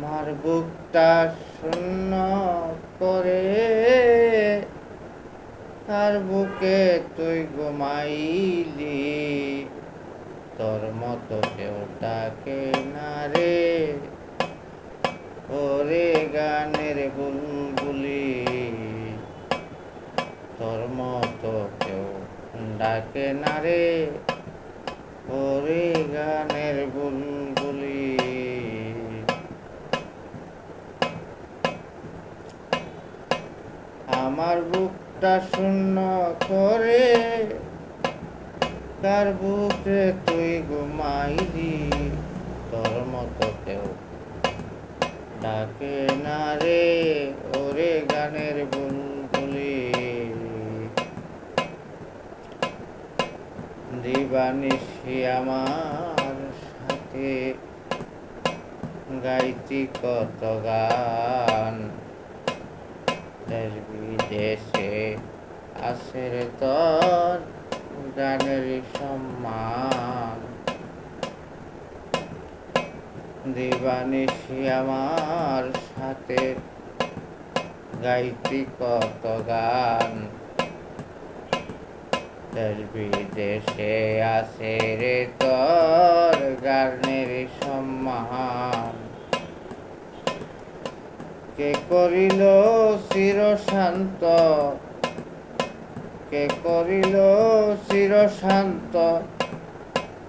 আমার বুকটা শূন্য করে আর বুকে তুই ঘুমাইলি, তোর মতো কেউ ডাকে না রে ওরে গানের বুলবুলি, তোর মতো কেউ ডাকে না রে ওরে গানের বুলবুলি। আমার বুকটা শূন্য করে কার বুকে তুই ঘুমাইলি, তোর মতো কেউ ডাকে না রে ওরে গানের বুলবুলি। দিবানিশি আমার সাথে গাইতি কত গান, দেশ বিদেশে আছে রে তোর গানের সম্মান। দিবানিশি আমার সাথে গাইতি কত গান, দেশ বিদেশে আছে রে তোর গানের সম্মান। কে করিল চিরশান্ত, কে করিল চিরশান্ত,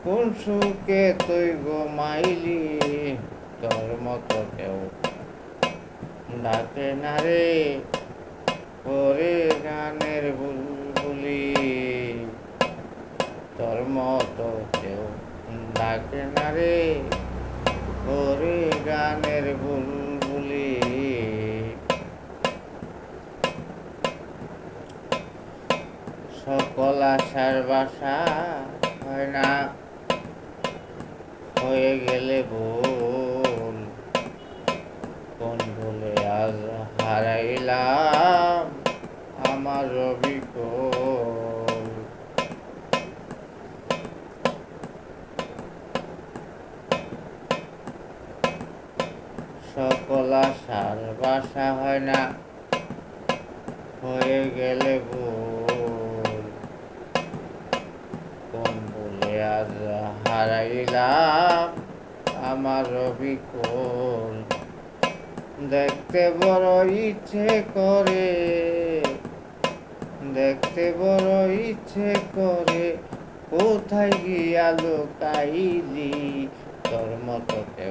কোন সুখে তুই ঘুমাইলি, তোর মতো কেউ ডাকে না রে ওরে গানের বুলবুলি, তোর মতো কেউ ডাকে না রে ওরে গানের বুলবুলি। সকল আশার বাসা হয় না, হয়ে গেলে ভুল, কোন ভুলে আজ হারাইলাম আমার রবিকুল। সকল আশার বাসা হয় না, হয়ে গেলে ভুল, কোন ভুলে আজ হারাইলাম আমার রবিকুল। দেখতে বড় ইচ্ছে করে, দেখতে বড় ইচ্ছে করে, কোথায় গিয়া লুকাইলি, তোর মতো কেউ